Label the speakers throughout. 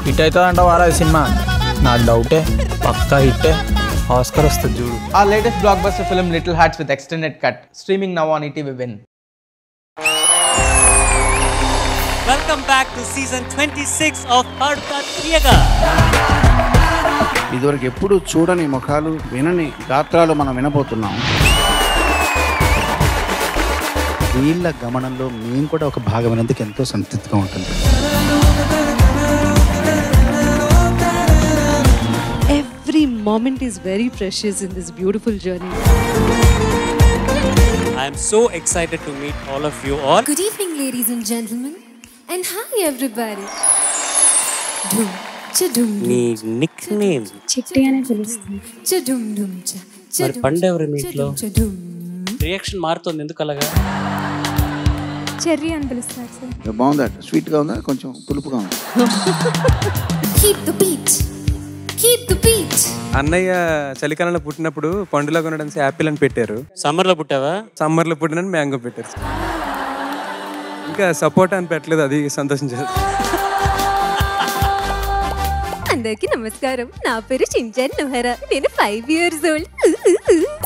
Speaker 1: Hit అవుతుందంట వారా cinema. నాకు డౌటే, పక్కా హిట్టే, ఆస్కర్ వస్తుంది చూడు.
Speaker 2: Our latest blockbuster film Little Hearts with extended cut, streaming now on ETV Win.
Speaker 3: Welcome back to season 26 of Padta Thiyaga.
Speaker 4: ఇదివరకు ఎప్పుడు చూడని ముఖాలు, వినని గాత్రాలు మనం వినబోతున్నాం. వీళ్ళ గమనంలో మేము కూడా ఒక భాగమైనందుకు ఎంతో సంతృప్తిగా ఉంటుంది.
Speaker 5: Every moment is very precious in this beautiful journey.
Speaker 3: I am so excited to meet all of you all.
Speaker 6: Good evening, ladies and gentlemen, and hi everybody. Dum chadum.
Speaker 3: నీ nickname
Speaker 6: Chitti ane pilustundi. Chadum dum cha.
Speaker 3: మరి పండు ఎవరు మీ ఇంట్లో?
Speaker 6: Chadum.
Speaker 3: Reaction మారుతుంది ఎందుకు అలాగా?
Speaker 6: Cherry అని పిలుస్తారు సార్.
Speaker 4: బాగుందా? స్వీట్గా ఉందా? కొంచెం పులుపుగా ఉంది.
Speaker 6: Keep the beat. Keep the beat.
Speaker 7: అన్నయ్య చలికాలంలో పుట్టినప్పుడు పండులో కొనడానికి యాపిల్ అని పెట్టారు.
Speaker 3: సమ్మర్ లో పుట్టావా?
Speaker 7: సమ్మర్ లో పుట్టిన మ్యాంగో పెట్టారు. ఇంకా సపోర్ట్ అని పెట్టలేదు, అది సంతోషించారు.
Speaker 6: అందరికీ నమస్కారం. నా పేరు చించన్ నోహరా. నేను 5 years old.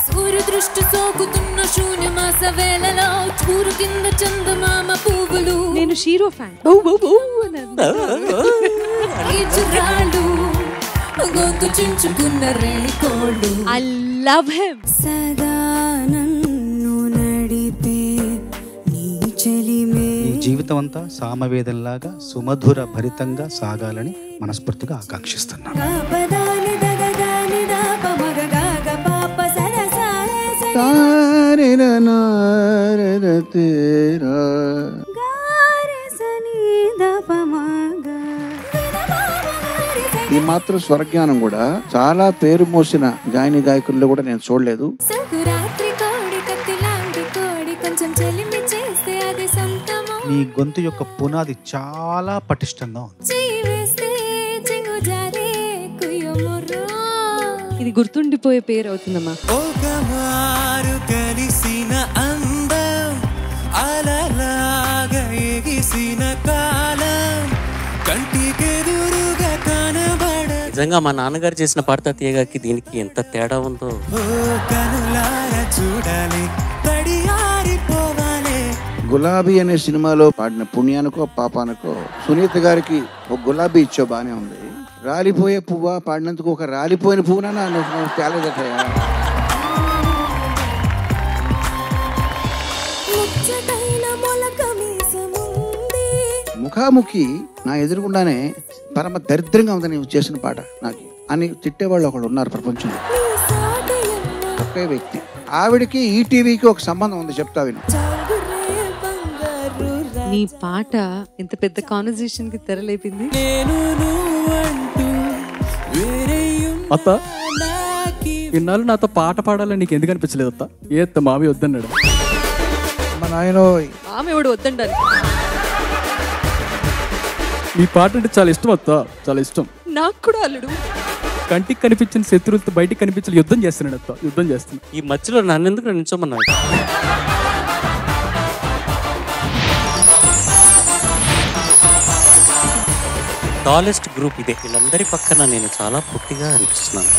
Speaker 6: సూర్య దృష్టి సోకుతున్న శూన్యమాస వేళలో చూరు కింద చందమామ పువ్వులు.
Speaker 5: నేను షీరో ఫ్యాన్.
Speaker 6: గొంతు చించుకున్న రేకోళ్ళు.
Speaker 5: I love him.
Speaker 6: సదా నన్ను నడిపే నీ చెలిమే.
Speaker 4: ఈ జీవితం అంతా సామవేదంలాగా సుమధుర భరితంగా సాగాలని మనస్ఫూర్తిగా ఆకాంక్షిస్తున్నాను.
Speaker 6: పదాని దగదాని దాప మగ గాగ పాప సరసారే గారే సని దప మగ.
Speaker 4: ఈ మాత్రం స్వరజ్ఞానం కూడా చాలా పేరు మోసిన గాయని గాయకుల్లో కూడా నేను చూడలేదు.
Speaker 6: సంకురాత్రి కోడి కత్తిలాంటి కోడి కొంచెం చెలిమి చేస్తే అది సొంతము.
Speaker 4: నీ గొంతు యొక్క పునాది చాలా పటిష్టంగా ఉంది.
Speaker 6: చెయ్యి వేస్తే చెంగు జారే కుయ్యముర్రో.
Speaker 5: ఇది గుర్తుండిపోయే పేరు అవుతుందమ్మా.
Speaker 3: ఒకమారు కలిసిన అందం అలలాగా ఎగిసిన కాలం కంటికెదురుగా కనబడ. నిజంగా మా నాన్నగారు చేసిన పాడతా తీయగాకి దీనికి ఎంత తేడా ఉందో. చూడాలి
Speaker 4: గులాబీ అనే సినిమాలో పాడిన పుణ్యానికో పాపానికో సునీత గారికి ఒక గులాబీ ఇచ్చో బానే ఉంది. రాలిపోయే పువ్వా పాడినందుకు ఒక రాలిపోయిన పువ్వునా తేలేదటయా. ముఖాముఖి నా ఎదురుగుండానే పరమ దరిద్రంగా ఉంది నీవు చేసిన పాట నాకు అని తిట్టేవాళ్ళు ఒకళ్ళు ఉన్నారు ప్రపంచంలో. ఒకే వ్యక్తి, ఆవిడకి ఈటీవీకి ఒక సంబంధం ఉంది, చెప్తా విను.
Speaker 5: నీ పాట ఎంత పెద్ద కాన్వర్సేషన్ కి తెరలేపింది.
Speaker 8: అత్త, ఇన్నాళ్ళు నాతో పాట పాడాలని నీకు ఎందుకు అనిపించలేదు అత్త? ఏ అత్త మావి వద్దన్నాడు.
Speaker 4: మా నాయన
Speaker 5: ఆమె ఎవడు వద్దండాలి.
Speaker 8: నీ పాట అంటే చాలా ఇష్టం అత్త, చాలా ఇష్టం.
Speaker 5: నాకు కూడా అల్లుడు.
Speaker 8: కంటికి కనిపించిన శత్రువులతో బయటికి కనిపించిన యుద్ధం చేస్తున్నాడు అత్త, యుద్ధం చేస్తున్నా.
Speaker 3: ఈ మధ్యలో నన్ను ఎందుకు నిల్చోమన్నాడు? టాలెస్ట్ గ్రూప్ ఇదే. వీళ్ళందరి పక్కన నేను చాలా పొట్టిగా అనిపిస్తున్నాను.